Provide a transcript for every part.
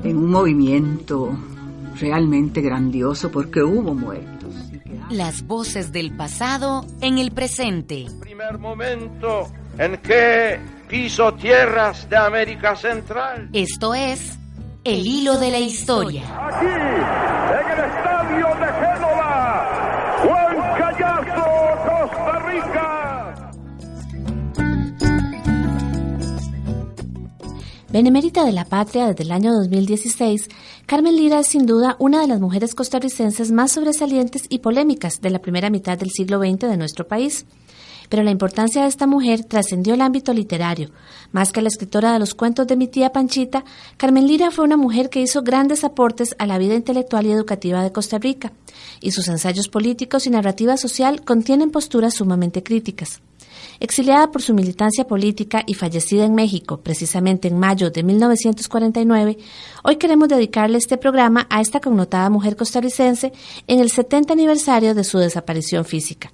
En un movimiento realmente grandioso porque hubo muertos. Las voces del pasado en el presente. Primer momento en que piso tierras de América Central. Esto es El Hilo de la Historia. Aquí, en el estadio de Génova, Huancayazo, Costa Rica. Benemérita de la Patria desde el año 2016, Carmen Lira es sin duda una de las mujeres costarricenses más sobresalientes y polémicas de la primera mitad del siglo XX de nuestro país. Pero la importancia de esta mujer trascendió el ámbito literario. Más que la escritora de los cuentos de mi tía Panchita, Carmen Lira fue una mujer que hizo grandes aportes a la vida intelectual y educativa de Costa Rica, y sus ensayos políticos y narrativa social contienen posturas sumamente críticas. Exiliada por su militancia política y fallecida en México, precisamente en mayo de 1949, hoy queremos dedicarle este programa a esta connotada mujer costarricense en el 70 aniversario de su desaparición física.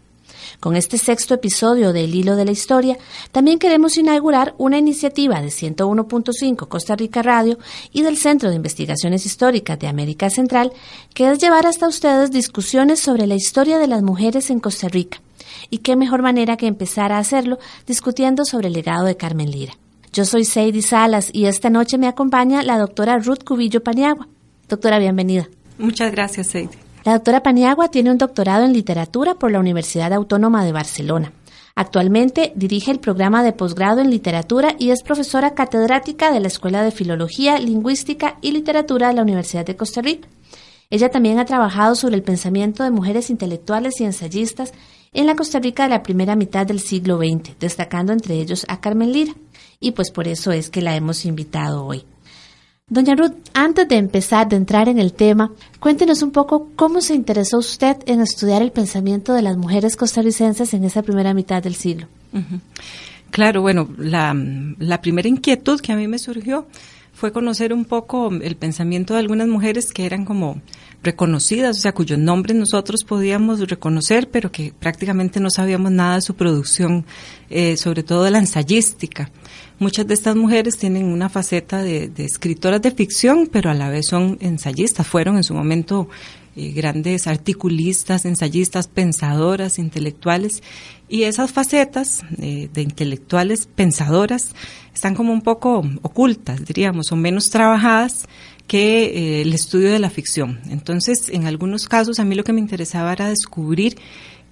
Con este sexto episodio de El Hilo de la Historia, también queremos inaugurar una iniciativa de 101.5 Costa Rica Radio y del Centro de Investigaciones Históricas de América Central, que es llevar hasta ustedes discusiones sobre la historia de las mujeres en Costa Rica. Y qué mejor manera que empezar a hacerlo discutiendo sobre el legado de Carmen Lira. Yo soy Seidy Salas y esta noche me acompaña la doctora Ruth Cubillo Paniagua. Doctora, bienvenida. Muchas gracias, Seidy. La doctora Paniagua tiene un doctorado en literatura por la Universidad Autónoma de Barcelona. Actualmente dirige el programa de posgrado en literatura y es profesora catedrática de la Escuela de Filología, Lingüística y Literatura de la Universidad de Costa Rica. Ella también ha trabajado sobre el pensamiento de mujeres intelectuales y ensayistas en la Costa Rica de la primera mitad del siglo XX, destacando entre ellos a Carmen Lira. Y pues por eso es que la hemos invitado hoy. Doña Ruth, antes de entrar en el tema, cuéntenos un poco cómo se interesó usted en estudiar el pensamiento de las mujeres costarricenses en esa primera mitad del siglo. Uh-huh. Claro, bueno, la primera inquietud que a mí me surgió fue conocer un poco el pensamiento de algunas mujeres que eran como reconocidas, o sea, cuyos nombres nosotros podíamos reconocer, pero que prácticamente no sabíamos nada de su producción, sobre todo de la ensayística. Muchas de estas mujeres tienen una faceta de escritoras de ficción, pero a la vez son ensayistas, fueron en su momento grandes articulistas, ensayistas, pensadoras, intelectuales, y esas facetas de intelectuales, pensadoras, están como un poco ocultas, diríamos, o menos trabajadas que el estudio de la ficción. Entonces, en algunos casos, a mí lo que me interesaba era descubrir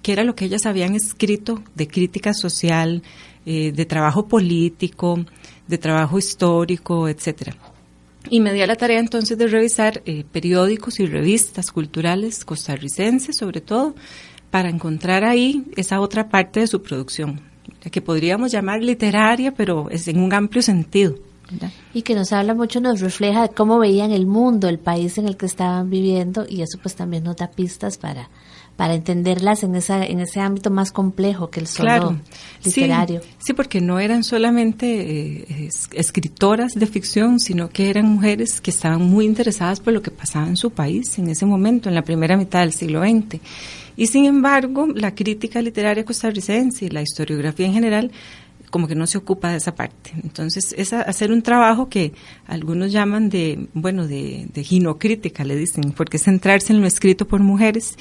qué era lo que ellas habían escrito de crítica social, de trabajo político, de trabajo histórico, etcétera. Y me di a la tarea entonces de revisar periódicos y revistas culturales costarricenses, sobre todo, para encontrar ahí esa otra parte de su producción, la que podríamos llamar literaria, pero es en un amplio sentido, ¿verdad? Y que nos habla mucho, nos refleja de cómo veían el mundo, el país en el que estaban viviendo, y eso pues también nos da pistas para entenderlas en ese ámbito más complejo que el solo literario. Sí, porque no eran solamente escritoras de ficción, sino que eran mujeres que estaban muy interesadas por lo que pasaba en su país en ese momento, en la primera mitad del siglo XX. Y sin embargo, la crítica literaria costarricense y la historiografía en general como que no se ocupa de esa parte. Entonces, es hacer un trabajo que algunos llaman de ginocrítica, le dicen, porque es centrarse en lo escrito por mujeres,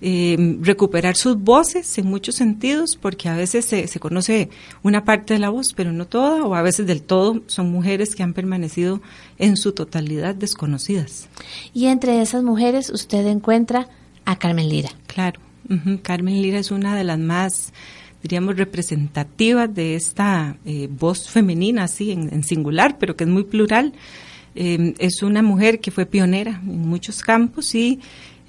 recuperar sus voces en muchos sentidos, porque a veces se conoce una parte de la voz, pero no toda, o a veces del todo son mujeres que han permanecido en su totalidad desconocidas. Y entre esas mujeres usted encuentra a Carmen Lira. Claro, Carmen Lira es una de las más, diríamos, representativas de esta voz femenina, así en singular, pero que es muy plural. Es una mujer que fue pionera en muchos campos y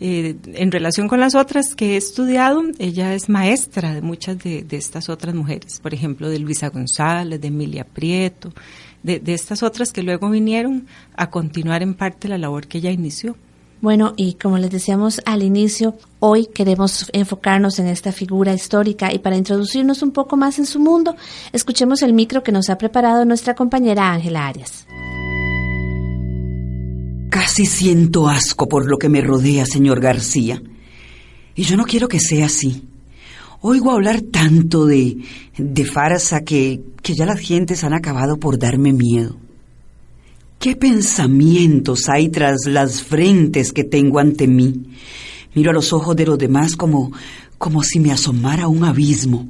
en relación con las otras que he estudiado, ella es maestra de muchas de estas otras mujeres, por ejemplo, de Luisa González, de Emilia Prieto, de estas otras que luego vinieron a continuar en parte la labor que ella inició. Bueno, y como les decíamos al inicio, hoy queremos enfocarnos en esta figura histórica y para introducirnos un poco más en su mundo, escuchemos el micro que nos ha preparado nuestra compañera Ángela Arias. Casi siento asco por lo que me rodea, señor García. Y yo no quiero que sea así. Oigo hablar tanto de farsa que ya las gentes han acabado por darme miedo. ¿Qué pensamientos hay tras las frentes que tengo ante mí? Miro a los ojos de los demás como si me asomara a un abismo.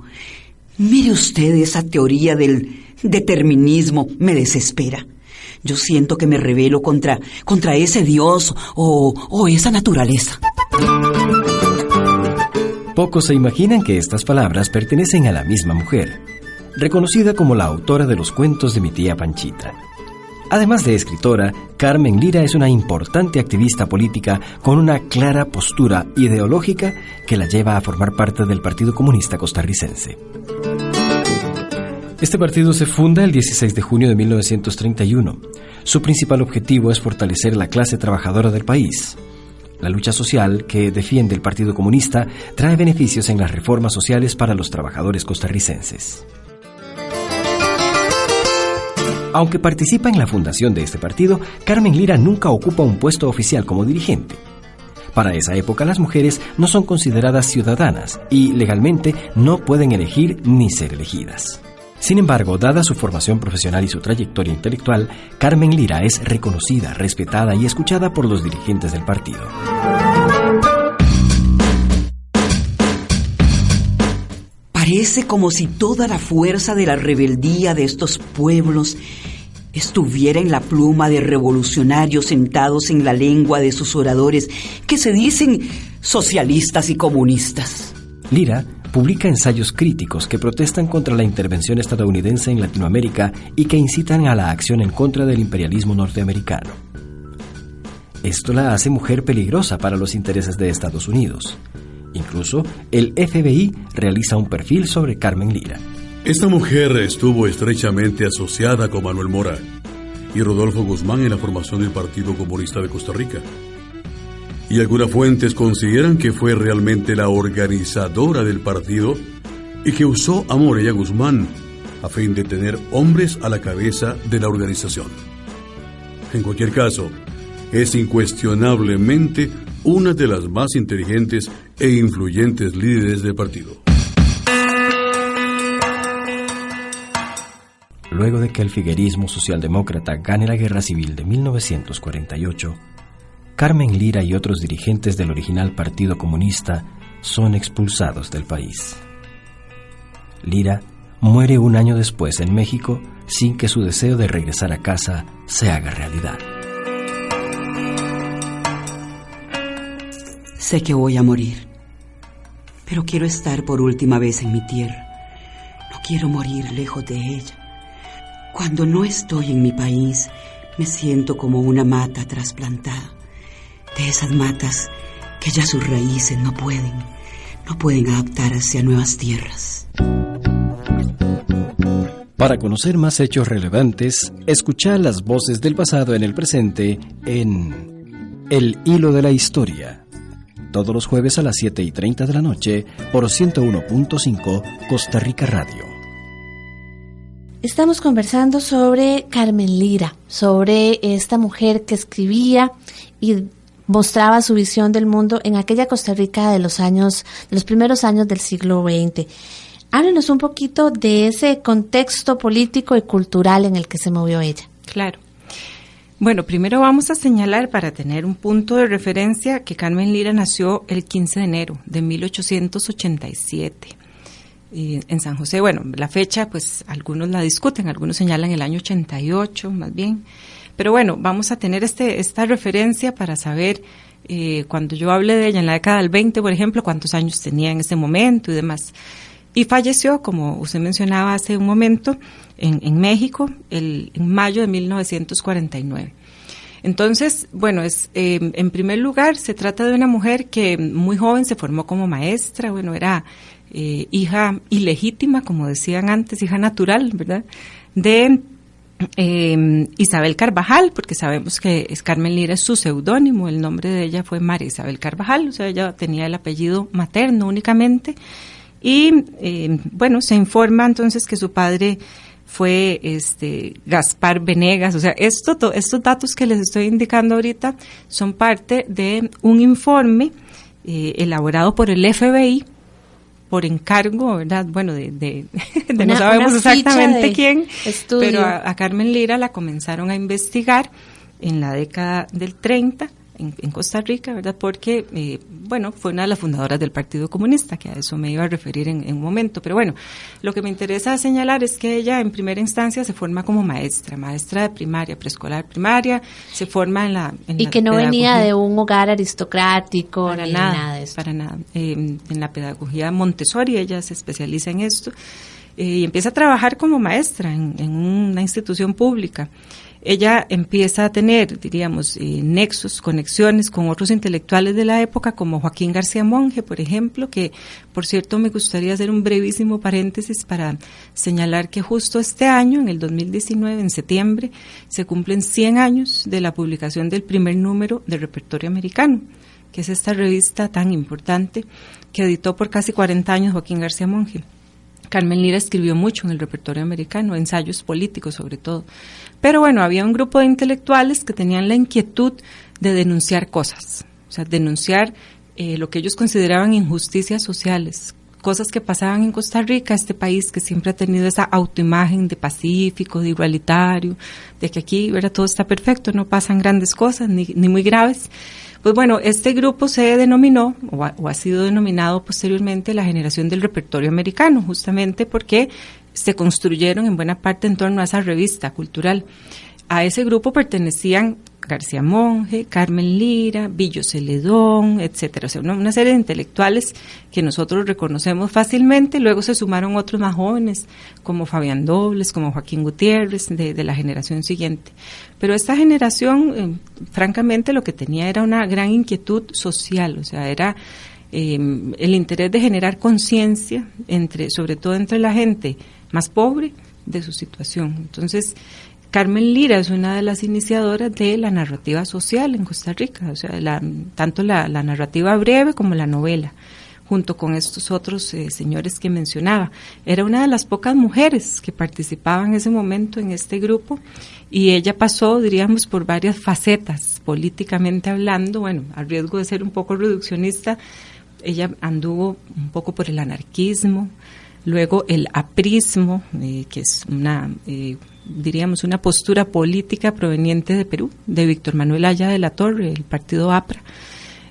Mire usted, esa teoría del determinismo me desespera. Yo siento que me rebelo contra ese Dios o esa naturaleza. Pocos se imaginan que estas palabras pertenecen a la misma mujer, reconocida como la autora de los cuentos de mi tía Panchita. Además de escritora, Carmen Lira es una importante activista política con una clara postura ideológica que la lleva a formar parte del Partido Comunista Costarricense. Este partido se funda el 16 de junio de 1931. Su principal objetivo es fortalecer la clase trabajadora del país. La lucha social que defiende el Partido Comunista trae beneficios en las reformas sociales para los trabajadores costarricenses. Aunque participa en la fundación de este partido, Carmen Lira nunca ocupa un puesto oficial como dirigente. Para esa época, las mujeres no son consideradas ciudadanas y legalmente no pueden elegir ni ser elegidas. Sin embargo, dada su formación profesional y su trayectoria intelectual, Carmen Lira es reconocida, respetada y escuchada por los dirigentes del partido. Parece como si toda la fuerza de la rebeldía de estos pueblos estuviera en la pluma de revolucionarios sentados en la lengua de sus oradores que se dicen socialistas y comunistas. Lira publica ensayos críticos que protestan contra la intervención estadounidense en Latinoamérica y que incitan a la acción en contra del imperialismo norteamericano. Esto la hace mujer peligrosa para los intereses de Estados Unidos. Incluso el FBI realiza un perfil sobre Carmen Lira. Esta mujer estuvo estrechamente asociada con Manuel Mora y Rodolfo Guzmán en la formación del Partido Comunista de Costa Rica. Y algunas fuentes consideran que fue realmente la organizadora del partido y que usó a Mora y a Guzmán a fin de tener hombres a la cabeza de la organización. En cualquier caso, es incuestionablemente una de las más inteligentes e influyentes líderes del partido. Luego de que el figuerismo socialdemócrata gane la Guerra Civil de 1948, Carmen Lira y otros dirigentes del original Partido Comunista son expulsados del país. Lira muere un año después en México sin que su deseo de regresar a casa se haga realidad. Sé que voy a morir, pero quiero estar por última vez en mi tierra. No quiero morir lejos de ella. Cuando no estoy en mi país, me siento como una mata trasplantada. De esas matas que ya sus raíces no pueden adaptarse a nuevas tierras. Para conocer más hechos relevantes, escucha las voces del pasado en el presente en El Hilo de la Historia. Todos los jueves a las 7:30 de la noche por 101.5 Costa Rica Radio. Estamos conversando sobre Carmen Lira, sobre esta mujer que escribía y mostraba su visión del mundo en aquella Costa Rica de los primeros años del siglo XX. Háblenos un poquito de ese contexto político y cultural en el que se movió ella. Claro. Bueno, primero vamos a señalar, para tener un punto de referencia, que Carmen Lira nació el 15 de enero de 1887 en San José. Bueno, la fecha, pues algunos la discuten, algunos señalan el año 88 más bien. Pero bueno, vamos a tener esta referencia para saber, cuando yo hable de ella en la década del 20, por ejemplo, cuántos años tenía en ese momento y demás. Y falleció, como usted mencionaba hace un momento, en México, en mayo de 1949. Entonces, bueno, en primer lugar, se trata de una mujer que muy joven se formó como maestra. Bueno, era hija ilegítima, como decían antes, hija natural, ¿verdad?, de Isabel Carvajal, porque sabemos que Carmen Lira es su seudónimo. El nombre de ella fue María Isabel Carvajal, o sea, ella tenía el apellido materno únicamente. Y bueno, se informa entonces que su padre fue Gaspar Venegas. O sea, estos datos que les estoy indicando ahorita son parte de un informe elaborado por el FBI por encargo, ¿verdad? Bueno, de no sabemos exactamente quién, pero a Carmen Lira la comenzaron a investigar en la década del 30 en Costa Rica, ¿verdad? Porque, fue una de las fundadoras del Partido Comunista, que a eso me iba a referir en un momento. Pero bueno, lo que me interesa señalar es que ella en primera instancia se forma como maestra de primaria, preescolar, primaria, se forma en la que no venía de un hogar aristocrático, para ni nada de eso. Para nada. En la pedagogía Montessori ella se especializa en esto y empieza a trabajar como maestra en una institución pública. Ella empieza a tener, diríamos, nexos, conexiones con otros intelectuales de la época, como Joaquín García Monge, por ejemplo, que, por cierto, me gustaría hacer un brevísimo paréntesis para señalar que justo este año, en el 2019, en septiembre, se cumplen 100 años de la publicación del primer número de Repertorio Americano, que es esta revista tan importante que editó por casi 40 años Joaquín García Monge. Carmen Lira escribió mucho en el Repertorio Americano, ensayos políticos sobre todo. Pero bueno, había un grupo de intelectuales que tenían la inquietud de denunciar cosas, o sea, denunciar lo que ellos consideraban injusticias sociales, cosas que pasaban en Costa Rica, este país que siempre ha tenido esa autoimagen de pacífico, de igualitario, de que aquí, ¿verdad?, todo está perfecto, no pasan grandes cosas, ni muy graves. Pues bueno, este grupo se denominó, o ha sido denominado posteriormente, la generación del Repertorio Americano, justamente porque se construyeron en buena parte en torno a esa revista cultural. A ese grupo pertenecían García Monge, Carmen Lira, Billo Celedón, etcétera, o sea, una serie de intelectuales que nosotros reconocemos fácilmente. Luego se sumaron otros más jóvenes, como Fabián Dobles, como Joaquín Gutiérrez, de la generación siguiente. Pero esta generación, francamente, lo que tenía era una gran inquietud social, o sea, era el interés de generar conciencia, sobre todo entre la gente más pobre, de su situación. Entonces, Carmen Lira es una de las iniciadoras de la narrativa social en Costa Rica, o sea, tanto la narrativa breve como la novela, junto con estos otros señores que mencionaba. Era una de las pocas mujeres que participaban en ese momento en este grupo, y ella pasó, diríamos, por varias facetas, políticamente hablando. Bueno, a riesgo de ser un poco reduccionista, ella anduvo un poco por el anarquismo, luego el aprismo, que es diríamos, una postura política proveniente de Perú, de Víctor Manuel Haya de la Torre, el partido APRA,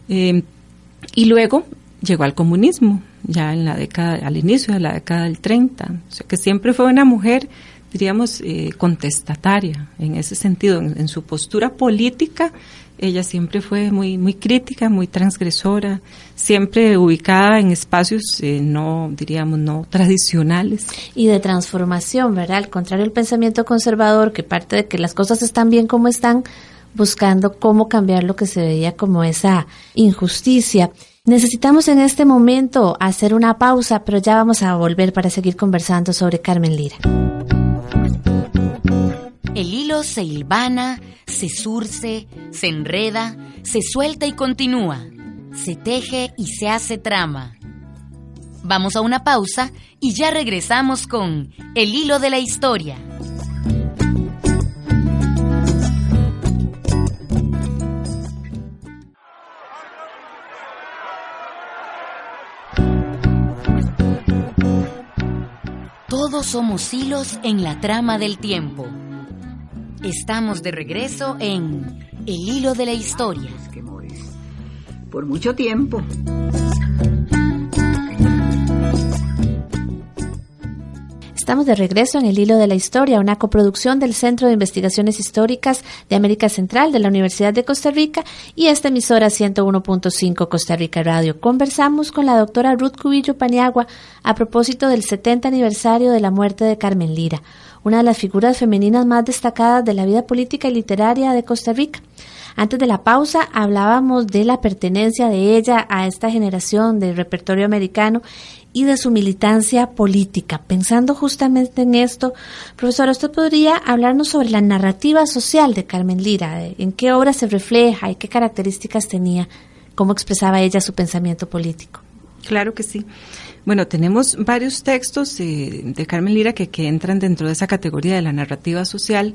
y luego llegó al comunismo, ya al inicio de la década del 30, o sea que siempre fue una mujer, diríamos, contestataria en ese sentido, en su postura política. Ella siempre fue muy crítica, muy transgresora, siempre ubicada en espacios no tradicionales. Y de transformación, ¿verdad? Al contrario del pensamiento conservador, que parte de que las cosas están bien como están, buscando cómo cambiar lo que se veía como esa injusticia. Necesitamos en este momento hacer una pausa, pero ya vamos a volver para seguir conversando sobre Carmen Lira. El hilo se hilvana, se zurce, se enreda, se suelta y continúa, se teje y se hace trama. Vamos a una pausa y ya regresamos con El hilo de la historia. Todos somos hilos en la trama del tiempo. Estamos de regreso en El hilo de la historia. Por mucho tiempo. Estamos de regreso en El hilo de la historia, una coproducción del Centro de Investigaciones Históricas de América Central de la Universidad de Costa Rica y esta emisora 101.5 Costa Rica Radio. Conversamos con la doctora Ruth Cubillo Paniagua a propósito del 70 aniversario de la muerte de Carmen Lira, una de las figuras femeninas más destacadas de la vida política y literaria de Costa Rica. Antes de la pausa hablábamos de la pertenencia de ella a esta generación del repertorio americano y de su militancia política. Pensando justamente en esto, profesora, ¿usted podría hablarnos sobre la narrativa social de Carmen Lira? ¿En qué obra se refleja y qué características tenía? ¿Cómo expresaba ella su pensamiento político? Claro que sí. Bueno, tenemos varios textos de Carmen Lira que entran dentro de esa categoría de la narrativa social.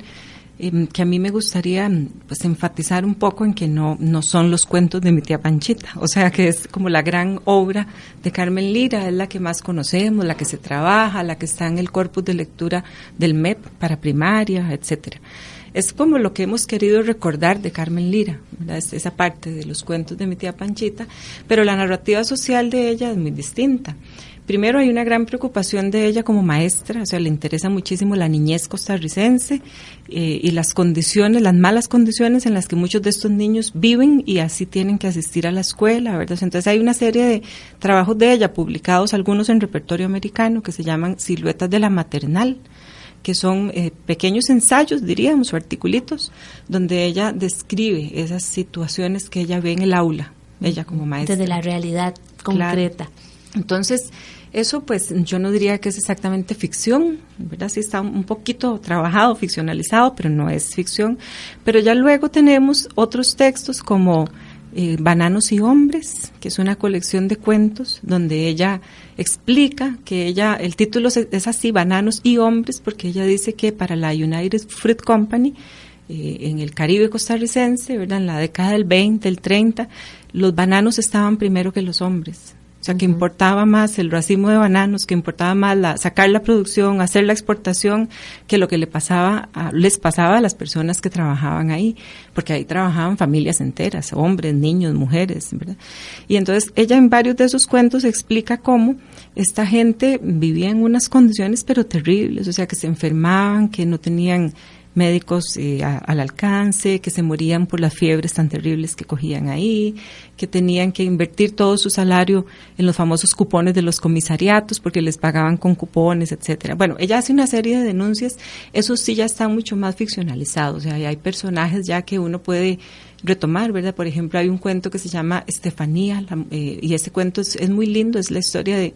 que a mí me gustaría pues enfatizar un poco en que no son los cuentos de mi tía Panchita, o sea que es como la gran obra de Carmen Lira, es la que más conocemos, la que se trabaja, la que está en el corpus de lectura del MEP para primaria, etcétera. Es como lo que hemos querido recordar de Carmen Lira, ¿verdad? Es esa parte de los cuentos de mi tía Panchita, pero la narrativa social de ella es muy distinta. Primero, hay una gran preocupación de ella como maestra, o sea, le interesa muchísimo la niñez costarricense y las condiciones, las malas condiciones en las que muchos de estos niños viven y así tienen que asistir a la escuela, ¿verdad? Entonces hay una serie de trabajos de ella, publicados algunos en repertorio americano, que se llaman Siluetas de la Maternal, que son pequeños ensayos, diríamos, o articulitos, donde ella describe esas situaciones que ella ve en el aula, ella como maestra. Desde la realidad concreta. Claro. Entonces, eso pues yo no diría que es exactamente ficción, ¿verdad? Sí está un poquito trabajado, ficcionalizado, pero no es ficción. Pero ya luego tenemos otros textos como Bananos y Hombres, que es una colección de cuentos donde ella explica que el título es así, Bananos y Hombres, porque ella dice que para la United Fruit Company, en el Caribe costarricense, ¿verdad? En la década del 20, el 30, los bananos estaban primero que los hombres. O sea, que importaba más el racimo de bananos, que importaba más sacar la producción, hacer la exportación, que lo que les pasaba a las personas que trabajaban ahí, porque ahí trabajaban familias enteras, hombres, niños, mujeres, ¿verdad? Y entonces ella en varios de esos cuentos explica cómo esta gente vivía en unas condiciones pero terribles, o sea, que se enfermaban, que no tenían médicos al alcance, que se morían por las fiebres tan terribles que cogían ahí, que tenían que invertir todo su salario en los famosos cupones de los comisariatos porque les pagaban con cupones, etcétera. Bueno, ella hace una serie de denuncias, eso sí ya está mucho más ficcionalizado, o sea, hay personajes ya que uno puede retomar, ¿verdad? Por ejemplo, hay un cuento que se llama Estefanía, y ese cuento es muy lindo, es la historia de,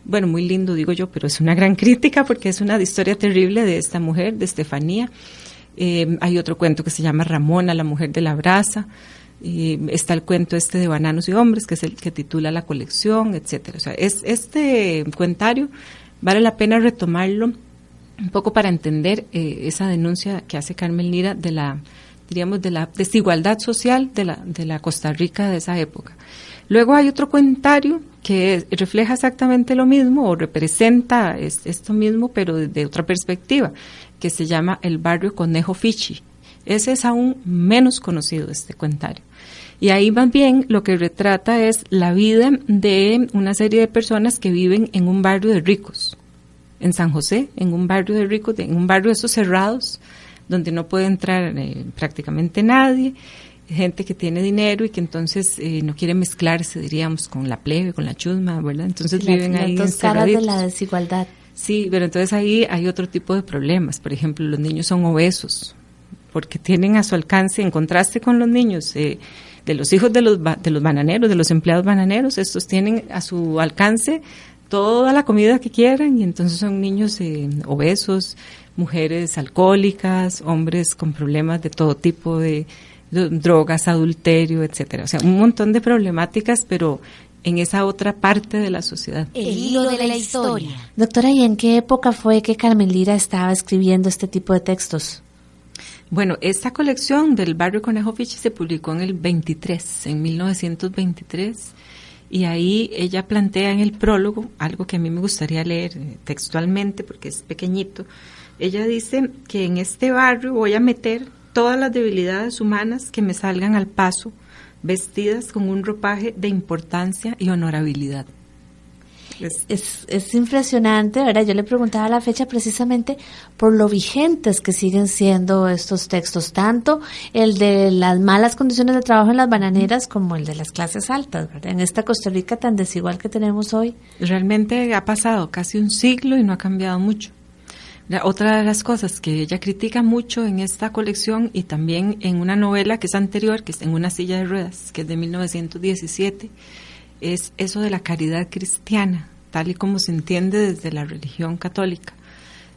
bueno, muy lindo digo yo, pero es una gran crítica porque es una historia terrible de esta mujer, de Estefanía. Hay otro cuento que se llama Ramona, la mujer de la brasa. Está el cuento de Bananos y Hombres, que es el que titula la colección, etcétera. O sea, este cuentario vale la pena retomarlo un poco para entender esa denuncia que hace Carmen Lira de la desigualdad social de la Costa Rica de esa época. Luego hay otro cuentario que refleja exactamente lo mismo o representa esto mismo, pero desde otra perspectiva, que se llama El barrio Conejo Fichi. Ese es aún menos conocido, este cuentario. Y ahí más bien lo que retrata es la vida de una serie de personas que viven en un barrio de ricos, en San José, en un barrio de ricos, en un barrio de esos cerrados, donde no puede entrar prácticamente nadie, gente que tiene dinero y que entonces no quiere mezclarse, diríamos, con la plebe, con la chusma, ¿verdad? Entonces viven ahí las dos caras de la desigualdad. Sí, pero entonces ahí hay otro tipo de problemas. Por ejemplo, los niños son obesos, porque tienen a su alcance, en contraste con los niños de los hijos de los bananeros, de los empleados bananeros, estos tienen a su alcance toda la comida que quieran y entonces son niños obesos, mujeres alcohólicas, hombres con problemas de todo tipo de drogas, adulterio, etcétera. O sea, un montón de problemáticas, pero en esa otra parte de la sociedad. El hilo de la historia. Doctora, ¿y en qué época fue que Carmen Lira estaba escribiendo este tipo de textos? Bueno, esta colección del barrio Conejo Fichi se publicó en el 1923, y ahí ella plantea en el prólogo algo que a mí me gustaría leer textualmente porque es pequeñito. Ella dice que en este barrio voy a meter todas las debilidades humanas que me salgan al paso, vestidas con un ropaje de importancia y honorabilidad. Es impresionante, ¿verdad? Yo le preguntaba la fecha precisamente por lo vigentes que siguen siendo estos textos, tanto el de las malas condiciones de trabajo en las bananeras como el de las clases altas, ¿verdad? En esta Costa Rica tan desigual que tenemos hoy. Realmente ha pasado casi un siglo y no ha cambiado mucho. Otra de las cosas que ella critica mucho en esta colección y también en una novela que es anterior, que es En una silla de ruedas, que es de 1917, es eso de la caridad cristiana, tal y como se entiende desde la religión católica.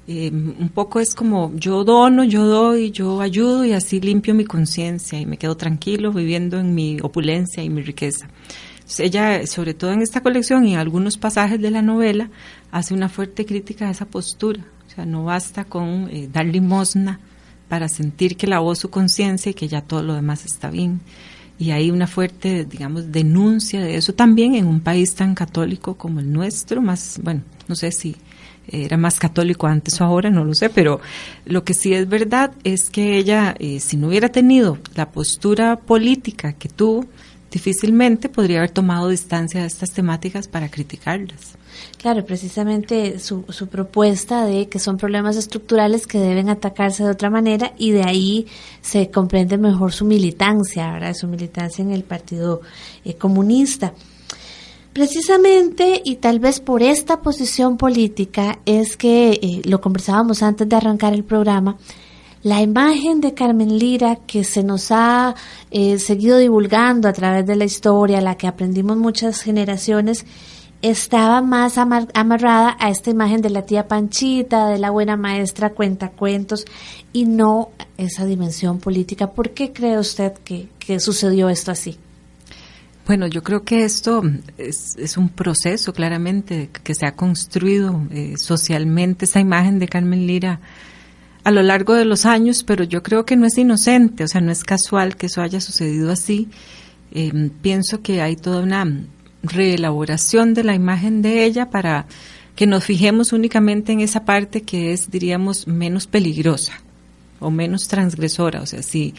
Un poco es como yo dono, yo doy, yo ayudo y así limpio mi conciencia y me quedo tranquilo viviendo en mi opulencia y mi riqueza. Entonces, ella, sobre todo en esta colección y en algunos pasajes de la novela, hace una fuerte crítica a esa postura. O sea, no basta con dar limosna para sentir que lavó su conciencia y que ya todo lo demás está bien. Y hay una fuerte, digamos, denuncia de eso también en un país tan católico como el nuestro, más, bueno, no sé si era más católico antes o ahora, no lo sé, pero lo que sí es verdad es que ella, si no hubiera tenido la postura política que tuvo, difícilmente podría haber tomado distancia de estas temáticas para criticarlas. Claro, precisamente su propuesta de que son problemas estructurales que deben atacarse de otra manera, y de ahí se comprende mejor su militancia, ¿verdad? Su militancia en el Partido Comunista. Precisamente, y tal vez por esta posición política, es que, lo conversábamos antes de arrancar el programa, la imagen de Carmen Lira que se nos ha seguido divulgando a través de la historia, la que aprendimos muchas generaciones, estaba más amarrada a esta imagen de la tía Panchita, de la buena maestra cuentacuentos, y no esa dimensión política. ¿Por qué cree usted que sucedió esto así? Bueno, yo creo que esto es un proceso claramente que se ha construido socialmente, esa imagen de Carmen Lira a lo largo de los años, pero yo creo que no es inocente, o sea, no es casual que eso haya sucedido así. Pienso que hay toda una reelaboración de la imagen de ella para que nos fijemos únicamente en esa parte que es, diríamos, menos peligrosa o menos transgresora. O sea, si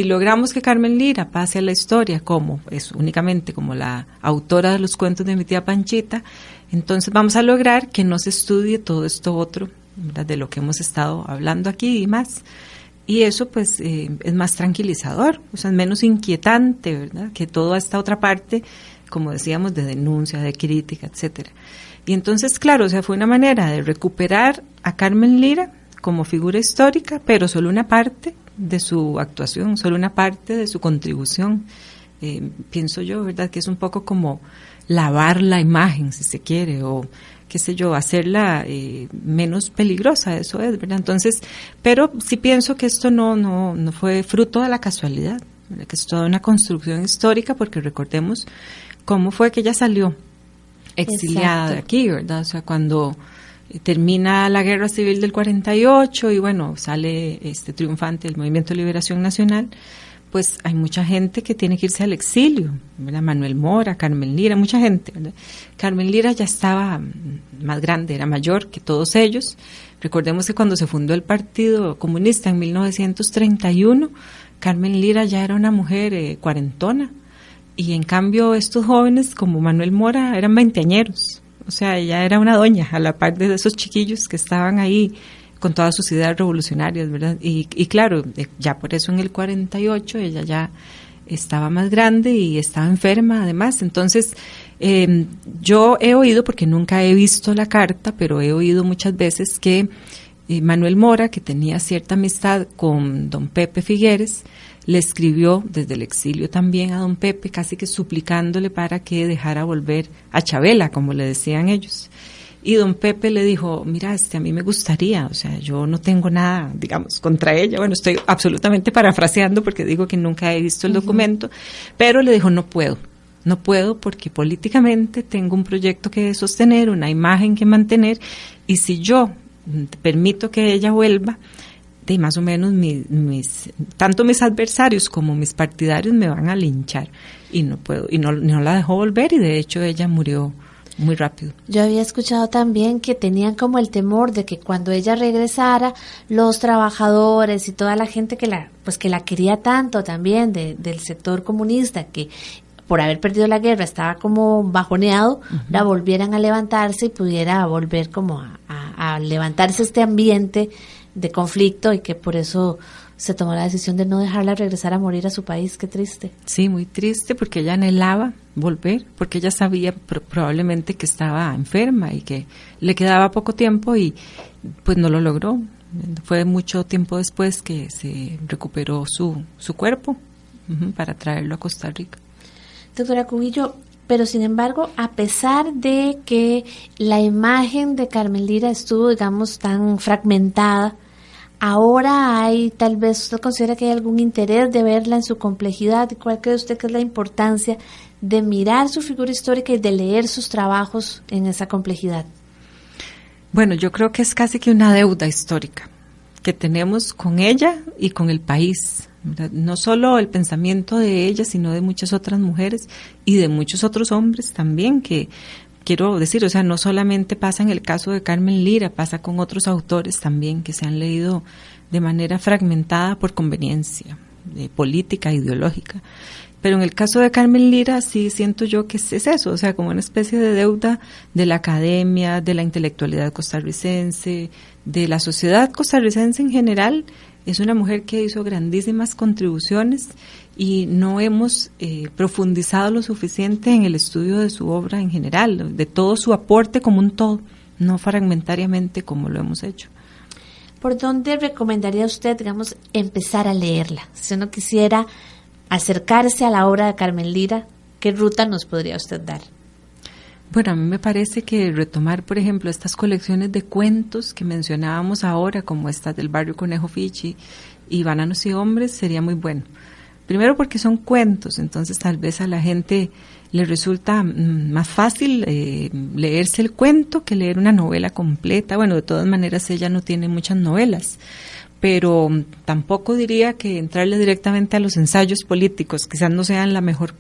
logramos que Carmen Lira pase a la historia como es únicamente como la autora de los cuentos de mi tía Panchita, entonces vamos a lograr que no se estudie todo esto otro, ¿verdad?, de lo que hemos estado hablando aquí y más. Y eso pues es más tranquilizador, o sea, es menos inquietante, ¿verdad?, que toda esta otra parte, como decíamos, de denuncia, de crítica, etcétera. Y entonces, claro, o sea, fue una manera de recuperar a Carmen Lira como figura histórica, pero solo una parte de su actuación, solo una parte de su contribución. Pienso yo, ¿verdad?, que es un poco como lavar la imagen, si se quiere, o qué sé yo, hacerla menos peligrosa, eso es, ¿verdad? Entonces, pero sí pienso que esto no fue fruto de la casualidad, ¿verdad?, que es toda una construcción histórica, porque recordemos cómo fue que ella salió exiliada de aquí, ¿verdad? O sea, cuando termina la Guerra Civil del 48 y bueno, sale triunfante el Movimiento de Liberación Nacional, pues hay mucha gente que tiene que irse al exilio, ¿verdad? Manuel Mora, Carmen Lira, mucha gente, ¿verdad? Carmen Lira ya estaba más grande, era mayor que todos ellos. Recordemos que cuando se fundó el Partido Comunista en 1931, Carmen Lira ya era una mujer cuarentona, y en cambio estos jóvenes como Manuel Mora eran veinteañeros, o sea, ella era una doña a la par de esos chiquillos que estaban ahí con todas sus ideas revolucionarias, ¿verdad? Y claro, ya por eso en el 48 ella ya estaba más grande y estaba enferma además. Entonces, yo he oído, porque nunca he visto la carta, pero he oído muchas veces que Manuel Mora, que tenía cierta amistad con don Pepe Figueres, le escribió desde el exilio también a don Pepe, casi que suplicándole para que dejara volver a Chabela, como le decían ellos. Y don Pepe le dijo, mira, a mí me gustaría, o sea, yo no tengo nada, digamos, contra ella. Bueno, estoy absolutamente parafraseando porque digo que nunca he visto el documento, pero le dijo, no puedo porque políticamente tengo un proyecto que sostener, una imagen que mantener, y si yo permito que ella vuelva, de más o menos tanto mis adversarios como mis partidarios me van a linchar, y no puedo, y no la dejó volver, y de hecho ella murió muy rápido. Yo había escuchado también que tenían como el temor de que cuando ella regresara, los trabajadores y toda la gente que la quería tanto también del sector comunista, que por haber perdido la guerra estaba como bajoneado, la volvieran a levantarse y pudiera volver como a levantarse este ambiente de conflicto, y que por eso se tomó la decisión de no dejarla regresar a morir a su país. Qué triste. Sí, muy triste, porque ella anhelaba volver, porque ella sabía probablemente que estaba enferma y que le quedaba poco tiempo, y pues no lo logró. Fue mucho tiempo después que se recuperó su cuerpo para traerlo a Costa Rica. Doctora Cubillo, pero sin embargo, a pesar de que la imagen de Carmen Lira estuvo, digamos, tan fragmentada, ahora hay, tal vez usted considera que hay algún interés de verla en su complejidad. ¿Cuál cree usted que es la importancia de mirar su figura histórica y de leer sus trabajos en esa complejidad? Bueno, yo creo que es casi que una deuda histórica que tenemos con ella y con el país, ¿verdad? No solo el pensamiento de ella, sino de muchas otras mujeres y de muchos otros hombres también, que quiero decir, o sea, no solamente pasa en el caso de Carmen Lira, pasa con otros autores también que se han leído de manera fragmentada por conveniencia política, ideológica. Pero en el caso de Carmen Lira sí siento yo que es eso, o sea, como una especie de deuda de la academia, de la intelectualidad costarricense, de la sociedad costarricense en general. Es una mujer que hizo grandísimas contribuciones y no hemos profundizado lo suficiente en el estudio de su obra en general, de todo su aporte como un todo, no fragmentariamente como lo hemos hecho. ¿Por dónde recomendaría usted, digamos, empezar a leerla? Si uno quisiera acercarse a la obra de Carmen Lira, ¿qué ruta nos podría usted dar? Bueno, a mí me parece que retomar, por ejemplo, estas colecciones de cuentos que mencionábamos ahora, como estas del Barrio Conejo Fichi y Bananos y Hombres, sería muy bueno. Primero porque son cuentos, entonces tal vez a la gente le resulta más fácil leerse el cuento que leer una novela completa. Bueno, de todas maneras ella no tiene muchas novelas, pero tampoco diría que entrarle directamente a los ensayos políticos, quizás no sean la mejor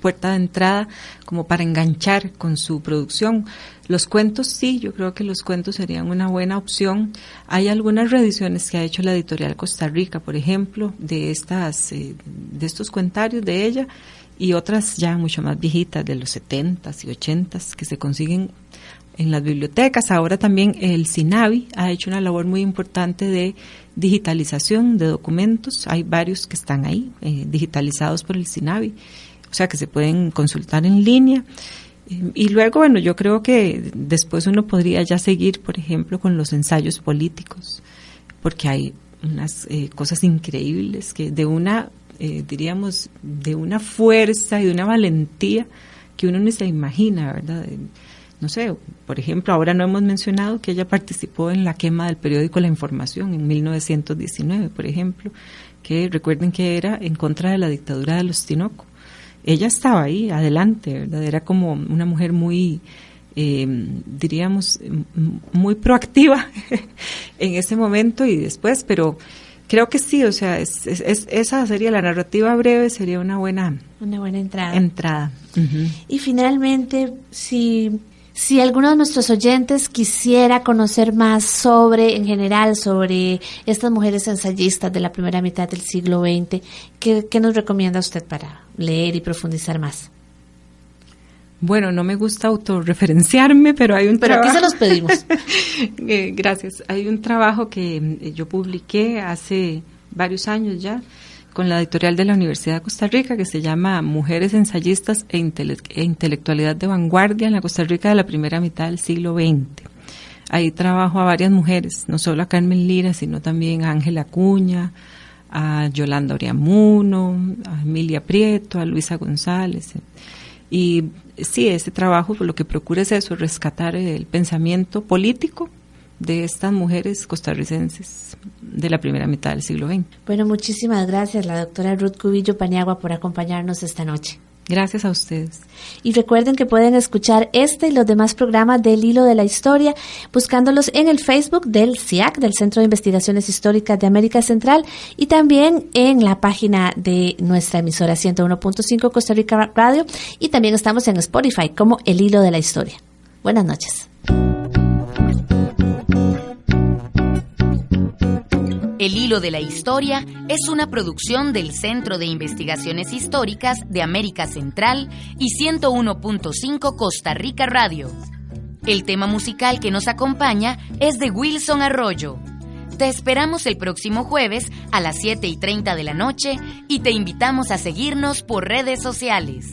puerta de entrada como para enganchar con su producción. Los cuentos sí, yo creo que los cuentos serían una buena opción. Hay algunas reediciones que ha hecho la editorial Costa Rica, por ejemplo, de estos cuentarios de ella, y otras ya mucho más viejitas, de los 70s y 80s, que se consiguen en las bibliotecas. Ahora también el SINAVI ha hecho una labor muy importante de digitalización de documentos. Hay varios que están ahí, digitalizados por el SINAVI, o sea que se pueden consultar en línea. Y luego, bueno, yo creo que después uno podría ya seguir, por ejemplo, con los ensayos políticos, porque hay unas cosas increíbles que diríamos, de una fuerza y de una valentía que uno ni se imagina, ¿verdad? No sé, por ejemplo, ahora no hemos mencionado que ella participó en la quema del periódico La Información en 1919, por ejemplo, que recuerden que era en contra de la dictadura de los Tinoco. Ella estaba ahí, adelante, ¿verdad? Era como una mujer muy, diríamos, muy proactiva en ese momento y después, pero creo que sí, o sea, esa sería la narrativa breve, sería una buena entrada. Uh-huh. Y finalmente, si alguno de nuestros oyentes quisiera conocer más en general, sobre estas mujeres ensayistas de la primera mitad del siglo XX, ¿qué nos recomienda usted para leer y profundizar más? Bueno, no me gusta autorreferenciarme, pero hay un trabajo. Pero aquí se los pedimos. Gracias. Hay un trabajo que yo publiqué hace varios años ya, con la editorial de la Universidad de Costa Rica, que se llama Mujeres ensayistas e intelectualidad de vanguardia en la Costa Rica de la primera mitad del siglo XX. Ahí trabajo a varias mujeres, no solo a Carmen Lira, sino también a Ángela Acuña, a Yolanda Oriamuno, a Emilia Prieto, a Luisa González. Y sí, ese trabajo lo que procura es eso, rescatar el pensamiento político de estas mujeres costarricenses de la primera mitad del siglo XX. Bueno, muchísimas gracias, la doctora Ruth Cubillo Paniagua, por acompañarnos esta noche. Gracias a ustedes. Y recuerden que pueden escuchar este y los demás programas del Hilo de la Historia buscándolos en el Facebook del CIAC, del Centro de Investigaciones Históricas de América Central, y también en la página de nuestra emisora 101.5 Costa Rica Radio, y también estamos en Spotify como El Hilo de la Historia. Buenas noches. El Hilo de la Historia es una producción del Centro de Investigaciones Históricas de América Central y 101.5 Costa Rica Radio. El tema musical que nos acompaña es de Wilson Arroyo. Te esperamos el próximo jueves a las 7:30 de la noche y te invitamos a seguirnos por redes sociales.